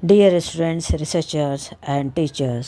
Dear students, researchers and teachers,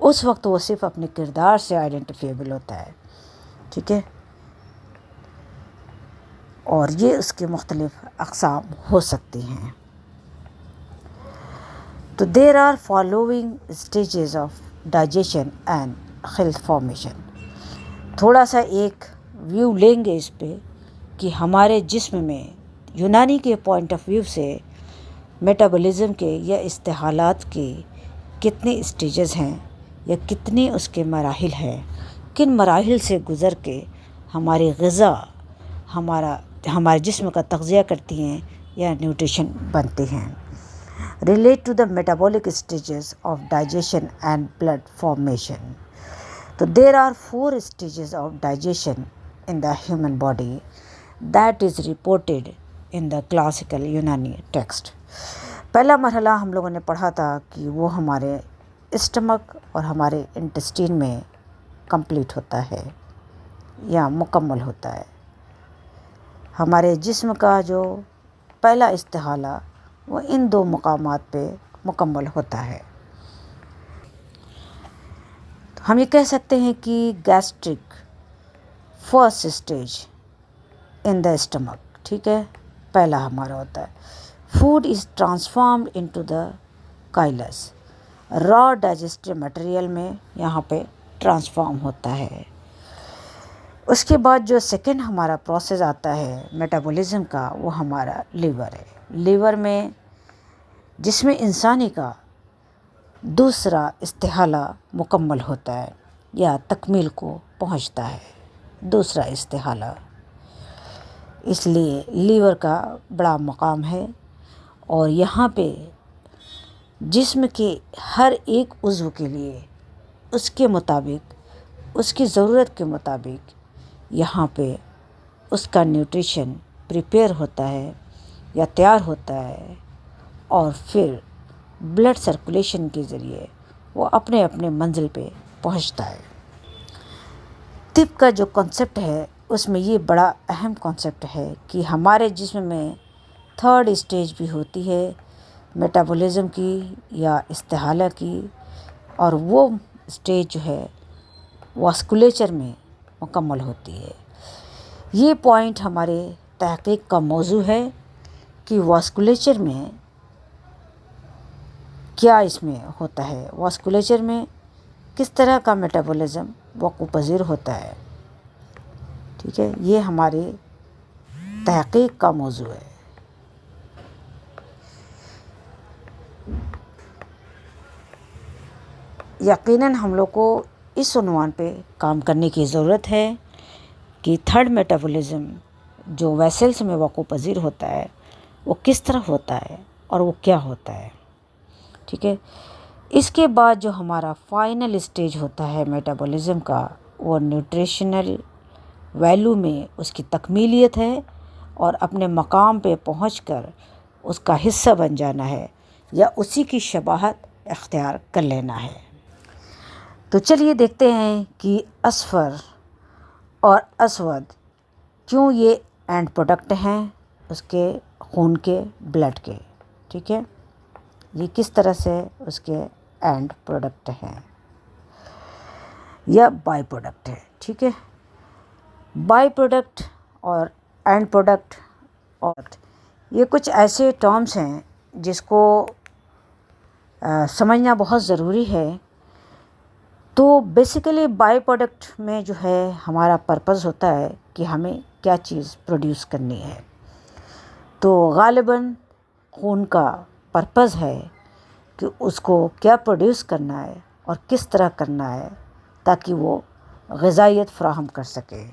اس وقت وہ صرف اپنے کردار سے آئیڈینٹیفیبل ہوتا ہے، ٹھیک ہے، اور یہ اس کے مختلف اقسام ہو سکتی ہیں۔ تو there are following stages of digestion and health formation. تھوڑا سا ایک ویو لیں گے اس پہ کہ ہمارے جسم میں یونانی کے پوائنٹ آف ویو سے میٹابولزم کے یا استحالات کے کتنے اسٹیجز ہیں یا کتنے اس کے مراحل ہیں، کن مراحل سے گزر کے ہماری غذا ہمارے جسم کا تغذیہ کرتی ہیں یا نیوٹریشن بنتے ہیں۔ Relate to the metabolic stages of digestion and blood formation. تو there are 4 stages of digestion in the human body that is reported in the classical یونانی ٹیکسٹ۔ پہلا مرحلہ ہم لوگوں نے پڑھا تھا کہ وہ ہمارے اسٹمک اور ہمارے انٹسٹین میں کمپلیٹ ہوتا ہے یا مکمل ہوتا ہے۔ ہمارے جسم کا جو پہلا استحالہ وہ ان 2 مقامات پہ مکمل ہوتا ہے۔ ہم یہ کہہ سکتے ہیں کہ gastric first stage in the stomach, ٹھیک ہے، پہلا ہمارا ہوتا ہے۔ Food is transformed into the chylous, raw digestive material میں یہاں پہ ٹرانسفارم ہوتا ہے۔ اس کے بعد جو سیکنڈ ہمارا پروسیس آتا ہے میٹابولزم کا، وہ ہمارا لیور ہے۔ لیور میں جسم انسانی کا دوسرا استحالہ مکمل ہوتا ہے یا تکمیل کو پہنچتا ہے، دوسرا استحالہ۔ اس لیے لیور کا بڑا مقام ہے، اور یہاں پہ جسم کے ہر ایک عضو کے لیے اس کے مطابق، اس کی ضرورت کے مطابق یہاں پہ اس کا نیوٹریشن پریپیئر ہوتا ہے یا تیار ہوتا ہے، اور پھر بلڈ سرکولیشن کے ذریعے وہ اپنے اپنے منزل پہ پہنچتا ہے۔ طب کا جو کنسیپٹ ہے اس میں یہ بڑا اہم کنسیپٹ ہے کہ ہمارے جسم میں 3rd اسٹیج بھی ہوتی ہے میٹابولزم کی یا استحالہ کی، اور وہ اسٹیج جو ہے واسکولیچر میں مکمل ہوتی ہے۔ یہ پوائنٹ ہمارے تحقیق کا موضوع ہے کہ واسکولیچر میں کیا اس میں ہوتا ہے، واسکولیچر میں کس طرح کا میٹابولزم وقوع پذیر ہوتا ہے، ٹھیک ہے، یہ ہماری تحقیق کا موضوع ہے۔ یقیناً ہم لوگ کو اس عنوان پہ کام کرنے کی ضرورت ہے کہ 3rd میٹابولزم جو ویسلز میں وقوع پذیر ہوتا ہے وہ کس طرح ہوتا ہے اور وہ کیا ہوتا ہے، ٹھیک ہے۔ اس کے بعد جو ہمارا فائنل اسٹیج ہوتا ہے میٹابولزم کا، وہ نیوٹریشنل ویلیو میں اس کی تکمیلیت ہے، اور اپنے مقام پہ پہنچ کر اس کا حصہ بن جانا ہے یا اسی کی شباہت اختیار کر لینا ہے۔ تو چلیے دیکھتے ہیں کہ اصفر اور اسود کیوں یہ اینڈ پروڈکٹ ہیں اس کے خون کے، بلڈ کے، ٹھیک ہے، یہ کس طرح سے اس کے اینڈ پروڈکٹ ہیں یا بائی پروڈکٹ ہے، ٹھیک ہے۔ بائی پروڈکٹ اور اینڈ پروڈکٹ، اور یہ کچھ ایسے ٹرمز ہیں جس کو سمجھنا بہت ضروری ہے۔ تو بیسیکلی بائی پروڈکٹ میں جو ہے ہمارا پرپز ہوتا ہے کہ ہمیں کیا چیز پروڈیوس کرنی ہے۔ تو غالباً خون کا پرپز ہے کہ اس کو کیا پروڈیوس کرنا ہے اور کس طرح کرنا ہے تاکہ وہ غذائیت فراہم کر سکے۔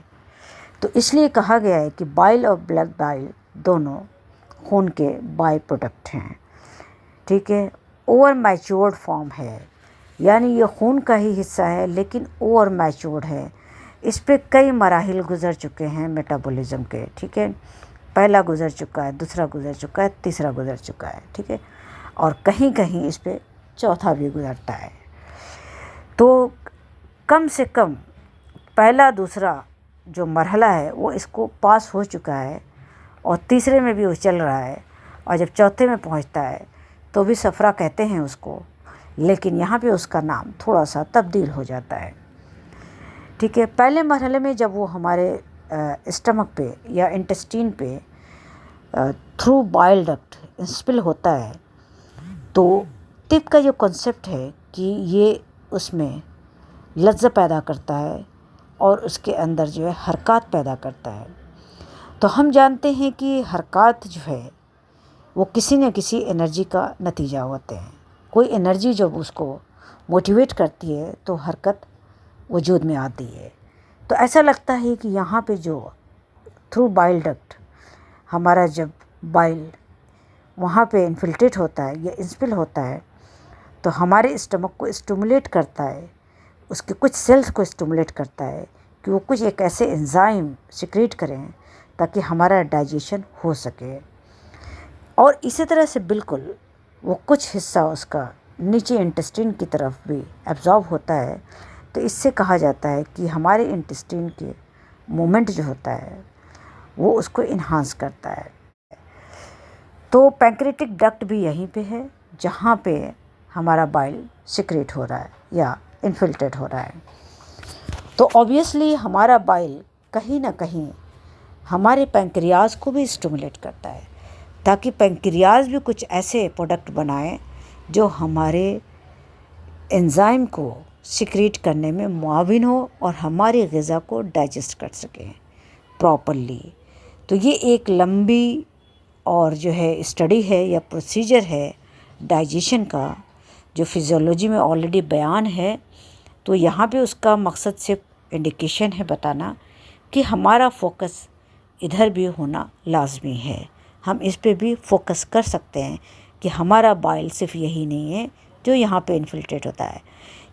تو اس لیے کہا گیا ہے کہ بائل اور بلیک بائل دونوں خون کے بائی پروڈکٹ ہیں، ٹھیک ہے۔ اوور میچورڈ فارم ہے، یعنی یہ خون کا ہی حصہ ہے لیکن اوور میچورڈ ہے، اس پہ کئی مراحل گزر چکے ہیں میٹابولزم کے، ٹھیک ہے۔ پہلا گزر چکا ہے، دوسرا گزر چکا ہے، تیسرا گزر چکا ہے، ٹھیک ہے، اور کہیں کہیں اس پہ چوتھا بھی گزرتا ہے۔ تو کم سے کم پہلا دوسرا جو مرحلہ ہے وہ اس کو پاس ہو چکا ہے، اور تیسرے میں بھی وہ چل رہا ہے، اور جب چوتھے میں پہنچتا ہے تو بھی صفرا کہتے ہیں اس کو، لیکن یہاں پہ اس کا نام تھوڑا سا تبدیل ہو جاتا ہے. ٹھیک ہے. پہلے مرحلے میں جب وہ ہمارے اسٹمک پہ یا انٹسٹین پہ تھرو بائل ڈکٹ انسپل ہوتا ہے تو طب کا جو کنسیپٹ ہے کہ یہ اس میں لذت پیدا کرتا ہے اور اس کے اندر جو ہے حرکات پیدا کرتا ہے. تو ہم جانتے ہیں کہ حرکات جو ہے وہ کسی نہ کسی انرجی کا نتیجہ ہوتے ہیں. کوئی انرجی جب اس کو موٹیویٹ کرتی ہے تو حرکت وجود میں آتی ہے. تو ایسا لگتا ہے کہ یہاں پہ جو تھرو بائل ڈکٹ ہمارا جب بائل وہاں پہ انفلٹریٹ ہوتا ہے یا انسپل ہوتا ہے تو ہمارے اسٹمک کو اسٹیمولیٹ کرتا ہے، اس کے کچھ سیلز کو اسٹیمولیٹ کرتا ہے کہ وہ کچھ ایک ایسے انزائم سیکریٹ کریں تاکہ ہمارا ڈائجیشن ہو سکے. اور اسی طرح سے بالکل وہ کچھ حصہ اس کا نیچے انٹسٹین کی طرف بھی ایبزارب ہوتا ہے. تو اس سے کہا جاتا ہے کہ ہمارے انٹسٹین کے مومنٹ جو ہوتا ہے وہ اس کو انہانس کرتا ہے. تو پینکریٹک ڈکٹ بھی یہیں پہ ہے جہاں پہ ہمارا بائل سیکریٹ ہو رہا ہے یا انفلٹریٹ ہو رہا ہے. تو اوبیسلی ہمارا بائل کہیں نہ کہیں ہمارے پینکریاز کو بھی اسٹیمولیٹ کرتا ہے تاکہ پینکریاز بھی کچھ ایسے پروڈکٹ بنائیں جو ہمارے انزائم کو سیکریٹ کرنے میں معاون ہو اور ہماری غذا کو ڈائجسٹ کر سکیں پراپرلی. تو یہ ایک لمبی اور جو ہے اسٹڈی ہے یا پروسیجر ہے ڈائجیشن کا جو فزیولوجی میں آلریڈی بیان ہے. تو یہاں پہ اس کا مقصد صرف انڈیکیشن ہے بتانا کہ ہمارا فوکس ادھر بھی ہونا لازمی ہے. ہم اس پہ بھی فوکس کر سکتے ہیں کہ ہمارا بائل صرف یہی نہیں ہے جو یہاں پہ انفلٹریٹ ہوتا ہے،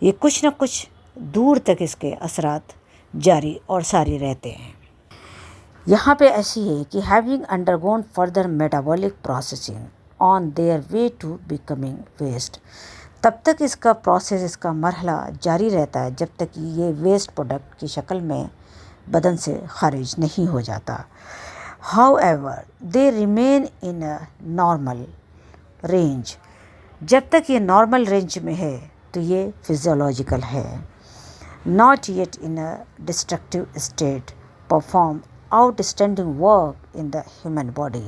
یہ کچھ نہ کچھ دور تک اس کے اثرات جاری اور ساری رہتے ہیں. یہاں پہ ایسی ہے کہ having undergone further metabolic processing on their way to becoming waste. تب تک اس کا پروسیس، اس کا مرحلہ جاری رہتا ہے جب تک یہ ویسٹ پروڈکٹ کی شکل میں بدن سے خارج نہیں ہو جاتا. However, they remain in a normal range. جب تک یہ نارمل رینج میں ہے تو یہ فزیولوجیکل ہے. Not yet in a destructive state, perform outstanding work in the human body.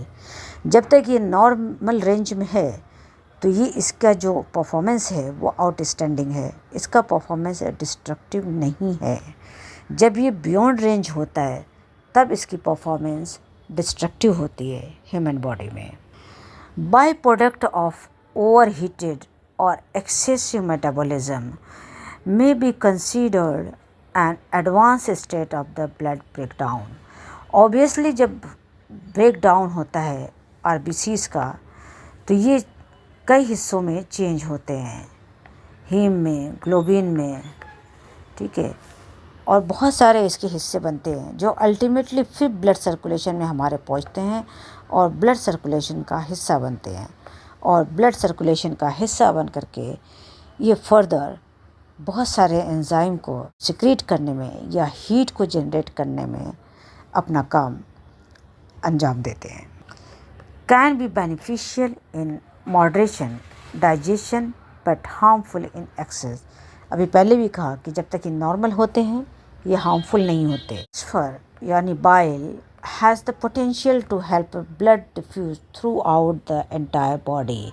جب تک یہ نارمل رینج میں ہے تو یہ اس کا جو پرفارمنس ہے وہ آؤٹ اسٹینڈنگ ہے، اس کا پرفارمنس ڈسٹرکٹیو نہیں ہے. جب یہ بیونڈ رینج ہوتا ہے تب اس کی پرفارمنس ڈسٹرکٹیو ہوتی ہے ہیومن باڈی میں. Byproduct of overheated اور excessive metabolism may be considered an advanced state of the blood breakdown. Obviously جب بریک ڈاؤن ہوتا ہے آر بی سیز کا تو یہ کئی حصوں میں چینج ہوتے ہیں، ہیم میں، گلوبین میں، ٹھیک ہے، اور بہت سارے اس کے حصے بنتے ہیں جو الٹیمیٹلی پھر بلڈ سرکولیشن میں ہمارے پہنچتے ہیں اور بلڈ سرکولیشن کا حصہ بنتے ہیں. اور بلڈ سرکولیشن کا حصہ بن کر کے یہ فردر بہت سارے انزائم کو سیکریٹ کرنے میں یا ہیٹ کو جنریٹ کرنے میں اپنا کام انجام دیتے ہیں. Can be beneficial in moderation digestion but harmful in excess. ابھی پہلے بھی کہا کہ جب تک یہ نارمل ہوتے ہیں یہ ہارمفل نہیں ہوتے. ٹرانسفر یعنی bile has the potential to help blood diffuse throughout the entire body.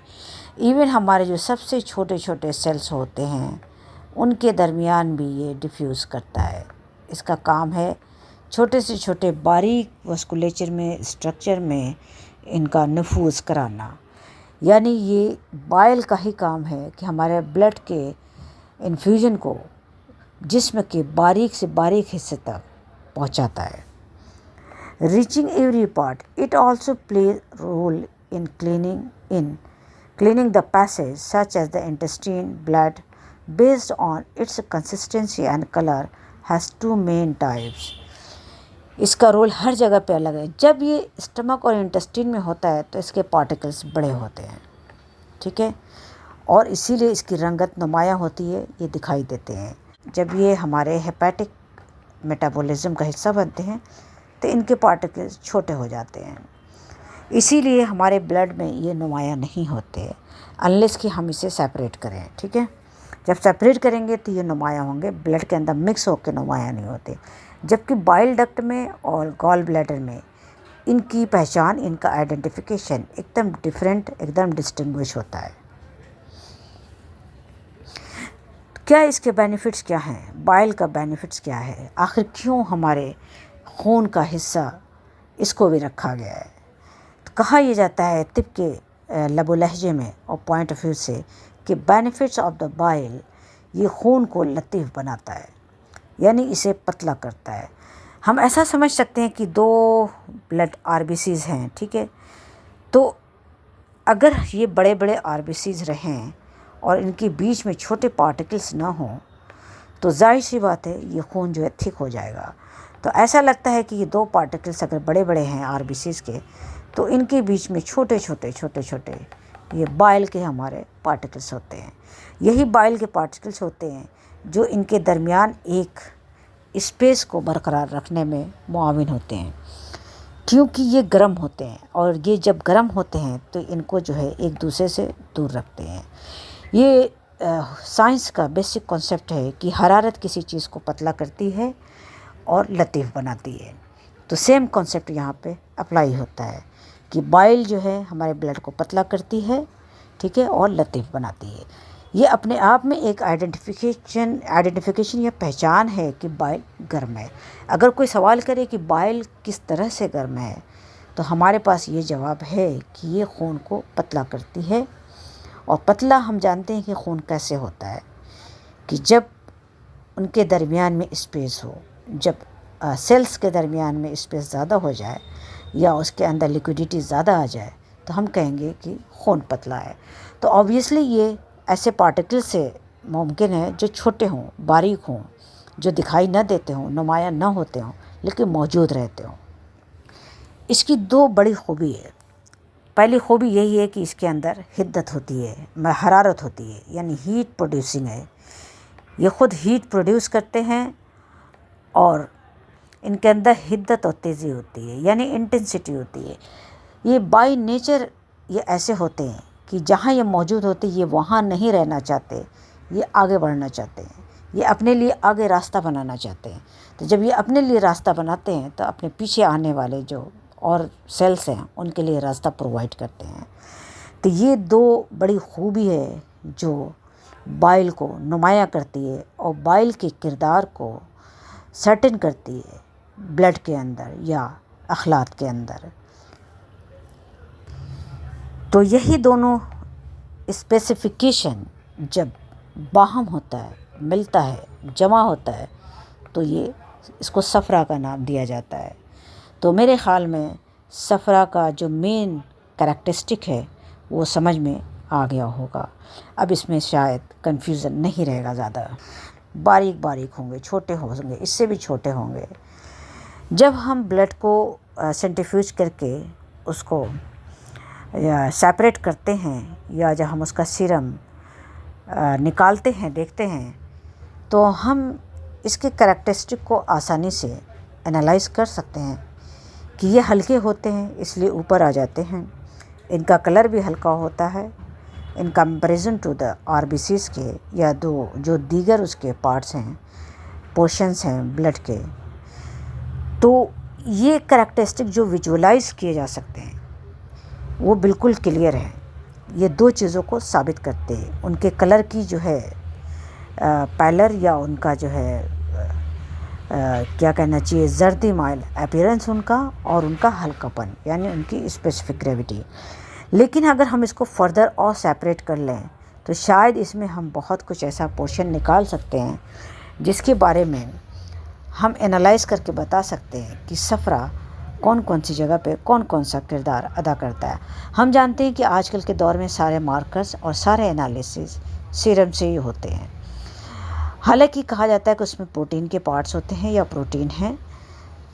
Even ہمارے جو سب سے چھوٹے چھوٹے سیلس ہوتے ہیں ان کے درمیان بھی یہ ڈیفیوز کرتا ہے. اس کا کام ہے چھوٹے سے چھوٹے باریک واسکولیچر میں، اسٹرکچر میں ان کا نفوذ کرانا. یعنی یہ بائل کا ہی کام ہے کہ ہمارے بلڈ کے انفیوژن کو جسم کے باریک سے باریک حصے تک پہنچاتا ہے. Reaching every part it also play role in cleaning the passage such as the intestine. Blood based on its consistency and color has two main types. اس کا رول ہر جگہ پہ الگ ہے. جب یہ اسٹمک اور انٹسٹین میں ہوتا ہے تو اس کے پارٹیکلس بڑے ہوتے ہیں، ٹھیک ہے، اور اسی لیے اس کی رنگت نمایاں ہوتی ہے، یہ دکھائی دیتے ہیں. جب یہ ہمارے ہیپیٹک میٹابولزم کا حصہ بنتے ہیں تو ان کے پارٹیکلس چھوٹے ہو جاتے ہیں. اسی لیے ہمارے بلڈ میں یہ نمایاں نہیں ہوتے انلیس کہ ہم اسے سیپریٹ کریں. ٹھیک ہے، جب سیپریٹ کریں گے تو یہ نمایاں ہوں گے، بلڈ کے اندر مکس ہو کے نمایاں نہیں ہوتے. جبکہ بائل ڈکٹ میں اور گال بلیڈر میں ان کی پہچان، ان کا آئیڈینٹیفیکیشن ایک دم ڈیفرنٹ، ایک دم ڈسٹنگوش ہوتا ہے. کیا اس کے بینیفٹس کیا ہیں؟ بائل کا بینیفٹس کیا ہے؟ آخر کیوں ہمارے خون کا حصہ اس کو بھی رکھا گیا ہے؟ تو کہا یہ جاتا ہے طب کے لب و لہجے میں اور پوائنٹ آف ویو سے کہ بینیفٹس آف دا بائل، یہ خون کو لطیف بناتا ہے، یعنی اسے پتلا کرتا ہے. ہم ایسا سمجھ سکتے ہیں کہ دو بلڈ آر بی سیز ہیں. ٹھیک ہے، تو اگر یہ بڑے بڑے آر بی سیز رہیں اور ان کے بیچ میں چھوٹے پارٹیکلس نہ ہوں تو ظاہر سی بات ہے یہ خون جو ہے تھک ہو جائے گا. تو ایسا لگتا ہے کہ یہ دو پارٹیکلس اگر بڑے بڑے ہیں آر بی سیز کے تو ان کے بیچ میں چھوٹے چھوٹے یہ بائل کے ہمارے پارٹیکلس ہوتے ہیں. یہی بائل کے پارٹیکلس ہوتے ہیں جو ان کے درمیان ایک اسپیس کو برقرار رکھنے میں معاون ہوتے ہیں، کیونکہ یہ گرم ہوتے ہیں اور یہ جب گرم ہوتے ہیں تو ان کو جو ہے ایک دوسرے سے دور رکھتے ہیں. یہ سائنس کا بیسک کانسیپٹ ہے کہ حرارت کسی چیز کو پتلا کرتی ہے اور لطیف بناتی ہے. تو سیم کانسیپٹ یہاں پہ اپلائی ہوتا ہے کہ بائل جو ہے ہمارے بلڈ کو پتلا کرتی ہے، ٹھیک ہے، اور لطیف بناتی ہے. یہ اپنے آپ میں ایک آئیڈینٹیفیکیشن یا پہچان ہے کہ بائل گرم ہے. اگر کوئی سوال کرے کہ بائل کس طرح سے گرم ہے تو ہمارے پاس یہ جواب ہے کہ یہ خون کو پتلا کرتی ہے. اور پتلا ہم جانتے ہیں کہ خون کیسے ہوتا ہے، کہ جب ان کے درمیان میں اسپیس ہو، جب سیلز کے درمیان میں اسپیس زیادہ ہو جائے یا اس کے اندر لیکوڈیٹی زیادہ آ جائے تو ہم کہیں گے کہ خون پتلا ہے. تو آبویسلی یہ ایسے پارٹیکل سے ممکن ہے جو چھوٹے ہوں، باریک ہوں، جو دکھائی نہ دیتے ہوں، نمایاں نہ ہوتے ہوں، لیکن موجود رہتے ہوں. اس کی دو بڑی خوبی ہے. پہلی خوبی یہی ہے کہ اس کے اندر حدت ہوتی ہے، حرارت ہوتی ہے، یعنی ہیٹ پروڈیوسنگ ہے. یہ خود ہیٹ پروڈیوس کرتے ہیں اور ان کے اندر حدت اور تیزی ہوتی ہے، یعنی انٹینسٹی ہوتی ہے. یہ بائی نیچر یہ ایسے ہوتے ہیں کہ جہاں یہ موجود ہوتے یہ وہاں نہیں رہنا چاہتے، یہ آگے بڑھنا چاہتے ہیں، یہ اپنے لیے آگے راستہ بنانا چاہتے ہیں. تو جب یہ اپنے لیے راستہ بناتے ہیں تو اپنے پیچھے آنے والے جو اور سیلس ہیں ان کے لیے راستہ پرووائڈ کرتے ہیں. تو یہ دو بڑی خوبی ہے جو بائل کو نمایاں کرتی ہے اور بائل کے کردار کو سرٹن کرتی ہے بلڈ کے اندر یا اخلاط کے اندر. تو یہی دونوں اسپیسیفیکیشن جب باہم ہوتا ہے، ملتا ہے، جمع ہوتا ہے تو یہ اس کو صفرا کا نام دیا جاتا ہے. تو میرے خیال میں صفرا کا جو مین کریکٹرسٹک ہے وہ سمجھ میں آ گیا ہوگا. اب اس میں شاید کنفیوژن نہیں رہے گا زیادہ. باریک باریک ہوں گے، چھوٹے ہوں گے، اس سے بھی چھوٹے ہوں گے. جب ہم بلڈ کو سینٹریفیوج کر کے اس کو سیپریٹ کرتے ہیں یا جب ہم اس کا سیرم نکالتے ہیں، دیکھتے ہیں، تو ہم اس کے کریکٹرسٹک کو آسانی سے انالائز کر سکتے ہیں کہ یہ ہلکے ہوتے ہیں اس لیے اوپر آ جاتے ہیں. ان کا کلر بھی ہلکا ہوتا ہے in comparison to the R B Cs کے یا جو دیگر اس کے پارٹس ہیں، پورشنز ہیں بلڈ کے. تو یہ کریکٹرسٹک جو ویژولائز کیے جا سکتے ہیں وہ بالکل کلیئر ہیں. یہ دو چیزوں کو ثابت کرتے ہیں، ان کے کلر کی جو ہے پیلر یا ان کا جو ہے کیا کہنا چاہیے زردی مائل اپیرنس ان کا، اور ان کا ہلکا پن یعنی ان کی اسپیسیفک گریویٹی. لیکن اگر ہم اس کو فردر اور سیپریٹ کر لیں تو شاید اس میں ہم بہت کچھ ایسا پورشن نکال سکتے ہیں جس کے بارے میں ہم انالائز کر کے بتا سکتے ہیں کہ صفرا کون کون سی جگہ پہ کون کون سا کردار ادا کرتا ہے. ہم جانتے ہیں کہ آج کل کے دور میں سارے مارکرز اور سارے انالیسز سیرم سے ہی ہوتے ہیں. حالانکہ کہا جاتا ہے کہ اس میں پروٹین کے پارٹس ہوتے ہیں یا پروٹین ہیں.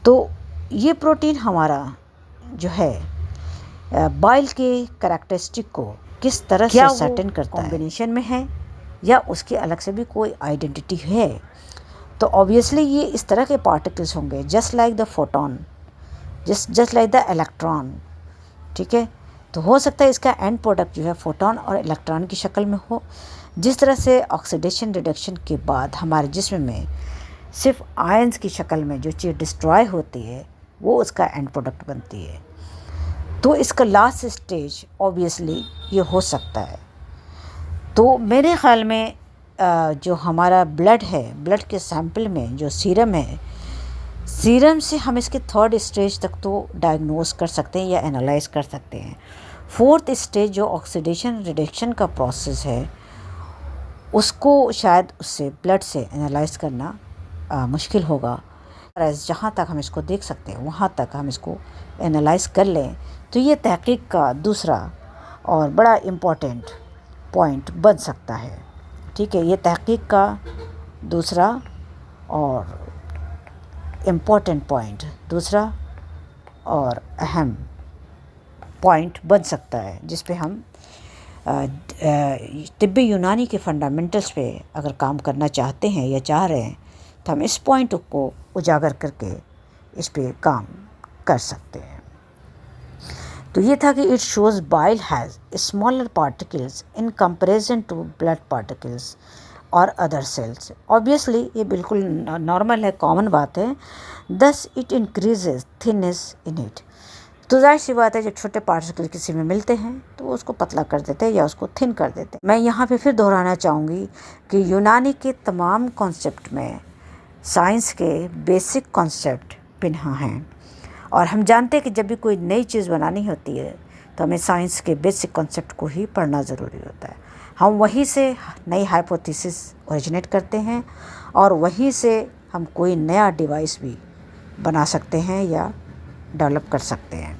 تو یہ پروٹین ہمارا جو ہے بائل کے کریکٹرسٹک کو کس طرح سے سرٹن کرتا ہے، کمبینیشن میں ہے یا اس کے الگ سے بھی کوئی آئیڈینٹی ہے. تو آبویسلی یہ اس طرح کے پارٹیکلس ہوں گے just like the photon, just like the electron. ٹھیک ہے. تو ہو سکتا ہے اس کا اینڈ پروڈکٹ جو ہے فوٹون اور الیکٹران کی شکل میں ہو. جس طرح سے آکسیڈیشن ریڈکشن کے بعد ہمارے جسم میں صرف آئنز کی شکل میں جو چیز ڈسٹرائے ہوتی ہے وہ اس کا اینڈ پروڈکٹ بنتی ہے. تو اس کا لاسٹ اسٹیج اوبیسلی یہ ہو سکتا ہے. تو میرے خیال میں جو ہمارا بلڈ ہے، بلڈ کے سیمپل میں جو سیرم ہے، سیرم سے ہم اس کے تھرڈ اسٹیج تک تو ڈائگنوز کر سکتے ہیں یا انالائز کر سکتے ہیں. فورتھ اسٹیج جو آکسیڈیشن ریڈکشن کا پروسیس ہے اس کو شاید اس سے بلڈ سے انالائز کرنا مشکل ہوگا. جہاں تک ہم اس کو دیکھ سکتے ہیں وہاں تک ہم اس کو انالائز کر لیں تو یہ تحقیق کا دوسرا اور بڑا امپورٹنٹ پوائنٹ بن سکتا ہے. ٹھیک ہے، یہ تحقیق کا دوسرا اور امپورٹنٹ پوائنٹ، دوسرا اور اہم پوائنٹ بن سکتا ہے جس پہ ہم طب یونانی کے فنڈامنٹلز پہ اگر کام کرنا چاہتے ہیں یا چاہ رہے ہیں تو ہم اس پوائنٹ کو اجاگر کر کے اس پہ کام کر سکتے ہیں. تو یہ تھا کہ it shows bile has smaller particles in comparison to blood particles اور ادر سیلز. اوبیسلی یہ بالکل نارمل ہے، کامن بات ہے. This it increases thinness in it. تو ظاہر سی بات ہے جب چھوٹے پارٹیکل کسی میں ملتے ہیں تو وہ اس کو پتلا کر دیتے ہیں یا اس کو تھن کر دیتے ہیں. میں یہاں پہ پھر دہرانا چاہوں گی کہ یونانی کے تمام کانسیپٹ میں سائنس کے بیسک کانسیپٹ پنہاں ہیں، اور ہم جانتے ہیں کہ جب بھی کوئی نئی چیز بنانی ہوتی ہے تو ہمیں سائنس کے بیسک کانسیپٹ کو ہی پڑھنا ضروری ہوتا ہے. ہم وہیں سے نئی ہائپوتھیسس اوریجنیٹ کرتے ہیں اور وہیں سے ہم کوئی نیا ڈیوائس بھی بنا سکتے ہیں یا ڈیولپ کر سکتے ہیں.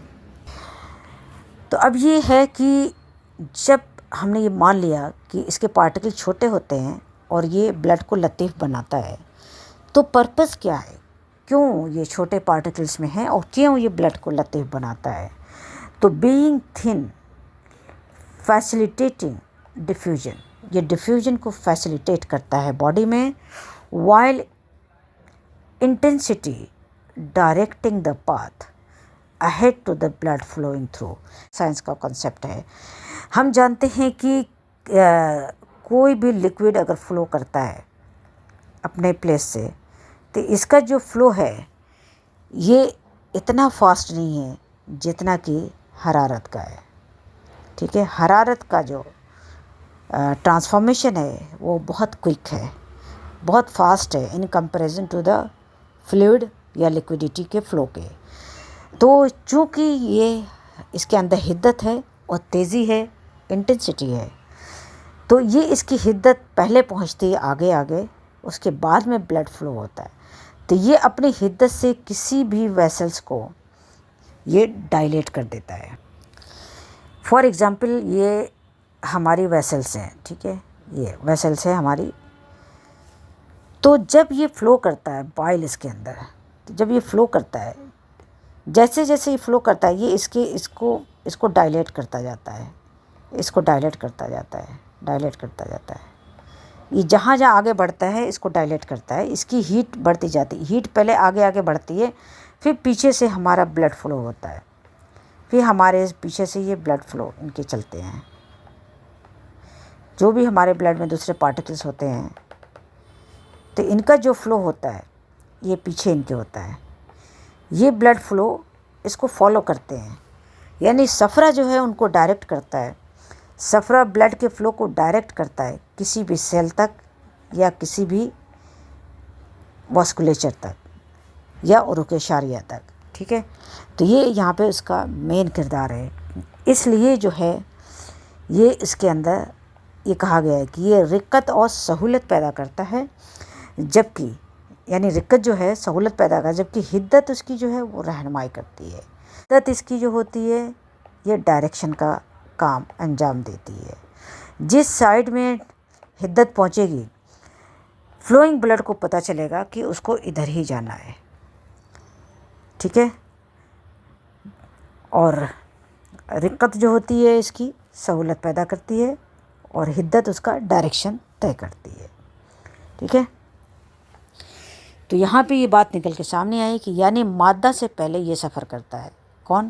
تو اب یہ ہے کہ جب ہم نے یہ مان لیا کہ اس کے پارٹیکل چھوٹے ہوتے ہیں اور یہ بلڈ کو لطیف بناتا ہے، تو پرپس کیا ہے، کیوں یہ چھوٹے پارٹیکلز میں ہیں اور کیوں یہ بلڈ کو لطیف بناتا ہے. تو بینگ تھن فیسیلیٹیٹنگ ڈیفیوژن، یہ ڈیفیوژن کو فیسیلیٹیٹ کرتا ہے باڈی میں، while intensity directing the path ahead to the blood flowing through. Science کا کنسیپٹ ہے. ہم جانتے ہیں کہ کوئی بھی لیکوڈ اگر فلو کرتا ہے اپنے پلیس سے تو اس کا جو فلو ہے یہ اتنا فاسٹ نہیں ہے جتنا کہ حرارت کا ہے. ٹھیک ہے، حرارت کا جو ٹرانسفارمیشن ہے وہ بہت کوئک ہے، بہت فاسٹ ہے in comparison to the fluid یا لیکوڈیٹی کے فلو کے. تو چونکہ یہ اس کے اندر حدت ہے اور تیزی ہے، انٹینسٹی ہے، تو یہ اس کی حدت پہلے پہنچتی ہے آگے آگے، اس کے بعد میں بلڈ فلو ہوتا ہے. تو یہ اپنی حدت سے کسی بھی ویسلز کو یہ ڈائلیٹ کر دیتا ہے. فار ایگزامپل یہ ہماری ویسلز ہیں، ٹھیک ہے، یہ ویسلز ہے ہماری. تو جب یہ فلو کرتا ہے بائل اس کے اندر، تو جب یہ فلو کرتا ہے، جیسے جیسے یہ فلو کرتا ہے یہ اس کو ڈائلیٹ کرتا جاتا ہے، اس کو ڈائلیٹ کرتا جاتا ہے، ڈائلیٹ کرتا جاتا ہے. یہ جہاں جہاں آگے بڑھتا ہے اس کو ڈائلیٹ کرتا ہے. اس کی ہیٹ بڑھتی جاتی ہے، ہیٹ پہلے آگے آگے بڑھتی ہے، پھر پیچھے سے ہمارا بلڈ فلو ہوتا ہے، پھر ہمارے پیچھے سے یہ بلڈ فلو ان کے چلتے ہیں. جو بھی ہمارے بلڈ میں دوسرے پارٹیکلس ہوتے ہیں تو ان کا جو فلو ہوتا ہے یہ پیچھے ان کے ہوتا ہے. یہ بلڈ فلو اس کو فالو کرتے ہیں، یعنی صفرا جو ہے ان کو ڈائریکٹ کرتا ہے. صفرا بلڈ کے فلو کو ڈائریکٹ کرتا ہے کسی بھی سیل تک یا کسی بھی واسکولیچر تک یا عروق شاریہ تک. ٹھیک ہے، تو یہ یہاں پہ اس کا مین کردار ہے. اس لیے جو ہے یہ اس کے اندر یہ کہا گیا ہے کہ یہ رقت اور سہولت پیدا کرتا ہے، جبکہ یعنی رقت جو ہے سہولت پیدا کرتا ہے، جبکہ حدت اس کی جو ہے وہ رہنمائی کرتی ہے. حدت اس کی جو ہوتی ہے یہ ڈائریکشن کا کام انجام دیتی ہے. جس سائڈ میں حدت پہنچے گی فلوئنگ بلڈ کو پتہ چلے گا کہ اس کو ادھر ہی جانا ہے. ٹھیک ہے، اور رقت جو ہوتی ہے اس کی سہولت پیدا کرتی ہے اور حدت اس کا ڈائریکشن طے کرتی ہے. ٹھیک ہے، تو یہاں پہ یہ بات نکل کے سامنے آئی کہ یعنی مادہ سے پہلے یہ سفر کرتا ہے. کون؟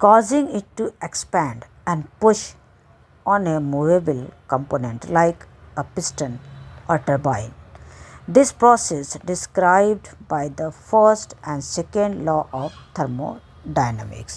causing it to expand and push on a movable component like a piston or turbine. This process described by the first and second law of thermodynamics.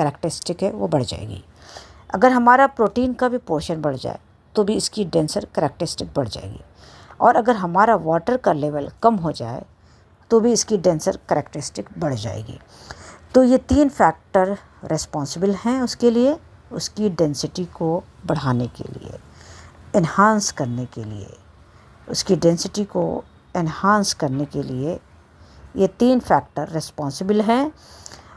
Characteristic ہے وہ بڑھ جائے گی. اگر ہمارا پروٹین کا بھی پورشن بڑھ جائے تو بھی اس کی ڈینسر کریکٹرسٹک بڑھ جائے گی. اور اگر ہمارا واٹر کا لیول کم ہو جائے تو بھی اس کی ڈینسر کریکٹرسٹک بڑھ جائے گی. تو یہ 3 فیکٹر ریسپانسبل ہیں اس کے لیے، اس کی ڈینسٹی کو بڑھانے کے لیے، انہانس کرنے کے لیے. اس کی ڈینسٹی کو انہانس کرنے کے لیے یہ 3 فیکٹر ریسپانسبل ہیں.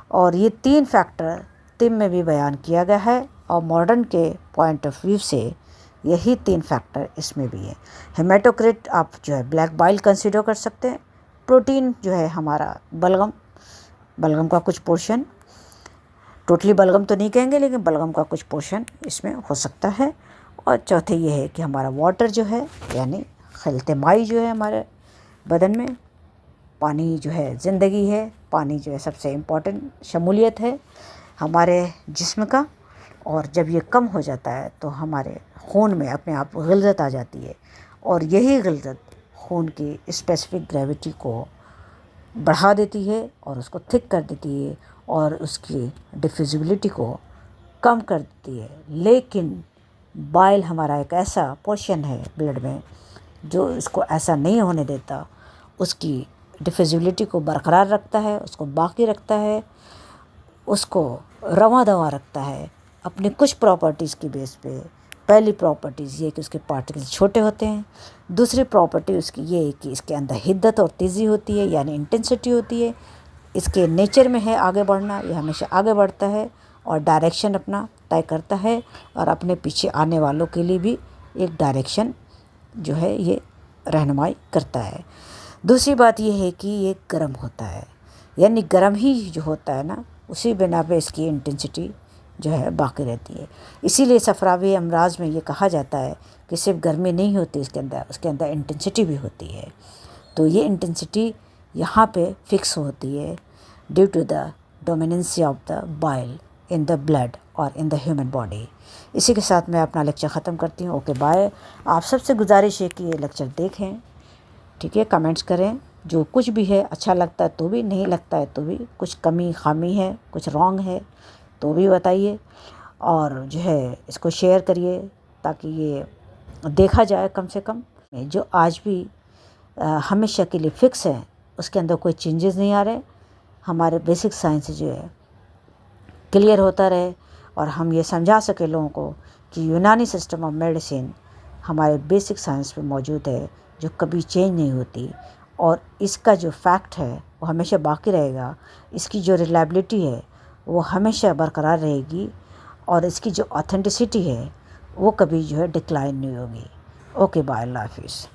اور یہ 3 فیکٹر طب میں بھی بیان کیا گیا ہے، اور ماڈرن کے پوائنٹ آف ویو سے یہی 3 فیکٹر اس میں بھی ہیں. ہیمیٹوکریٹ آپ جو ہے بلیک بائل کنسیڈر کر سکتے ہیں. پروٹین جو ہے ہمارا بلغم کا کچھ پورشن، ٹوٹلی بلغم تو نہیں کہیں گے لیکن بلغم کا کچھ پورشن اس میں ہو سکتا ہے. اور چوتھے یہ ہے کہ ہمارا واٹر جو ہے یعنی خلط مائی جو ہے ہمارے بدن میں، پانی جو ہے زندگی ہے، پانی جو ہے سب سے امپورٹنٹ شمولیت ہے ہمارے جسم کا. اور جب یہ کم ہو جاتا ہے تو ہمارے خون میں اپنے آپ غلظت آ جاتی ہے، اور یہی غلظت خون کی اسپیسیفک گریویٹی کو بڑھا دیتی ہے اور اس کو تھک کر دیتی ہے اور اس کی ڈیفیوزیبلٹی کو کم کر دیتی ہے. لیکن بائل ہمارا ایک ایسا پورشن ہے بلڈ میں جو اس کو ایسا نہیں ہونے دیتا، اس کی ڈیفیوزیبلٹی کو برقرار رکھتا ہے، اس کو باقی رکھتا ہے، اس کو رواں دواں رکھتا ہے اپنے کچھ پراپرٹیز کی بیس پہ. پہلی پراپرٹیز یہ کہ اس کے پارٹیکل چھوٹے ہوتے ہیں. دوسری پراپرٹی اس کی یہ ہے کہ اس کے اندر حدت اور تیزی ہوتی ہے یعنی انٹینسٹی ہوتی ہے. اس کے نیچر میں ہے آگے بڑھنا، یہ ہمیشہ آگے بڑھتا ہے اور ڈائریکشن اپنا طے کرتا ہے، اور اپنے پیچھے آنے والوں کے لیے بھی ایک ڈائریکشن جو ہے یہ رہنمائی کرتا ہے. دوسری بات یہ ہے کہ یہ گرم ہوتا ہے، یعنی گرم ہی جو ہوتا ہے نا اسی بنا پہ اس کی انٹینسٹی جو ہے باقی رہتی ہے. اسی لیے صفراوی امراض میں یہ کہا جاتا ہے کہ صرف گرمی نہیں ہوتی اس کے اندر انٹینسٹی بھی ہوتی ہے. تو یہ انٹینسٹی یہاں پہ فکس ہوتی ہے due to the dominancy of the bile in the blood اور ان دا ہیومن باڈی. اسی کے ساتھ میں اپنا لیکچر ختم کرتی ہوں. Okay bye. آپ سب سے گزارش ہے کہ یہ لیکچر دیکھیں، ٹھیک ہے، کمنٹس کریں، جو کچھ بھی ہے اچھا لگتا ہے تو بھی، نہیں لگتا ہے تو بھی، کچھ کمی خامی ہے، کچھ رانگ ہے تو بھی بتائیے. اور جو ہے اس کو شیئر کریے تاکہ یہ دیکھا جائے کم سے کم. جو آج بھی ہمیشہ کے لیے فکس ہے اس کے اندر کوئی چینجز نہیں آ رہے، ہمارے بیسک سائنس جو ہے کلیئر ہوتا رہے اور ہم یہ سمجھا سکے لوگوں کو کہ یونانی سسٹم آف میڈیسن ہمارے بیسک سائنس میں موجود ہے جو کبھی چینج نہیں ہوتی، اور اس کا جو فیکٹ ہے وہ ہمیشہ باقی رہے گا. اس کی جو ریلائبلٹی ہے وہ ہمیشہ برقرار رہے گی، اور اس کی جو آتھینٹسٹی ہے وہ کبھی جو ہے ڈکلائن نہیں ہوگی. اوکے بائے، اللہ حافظ.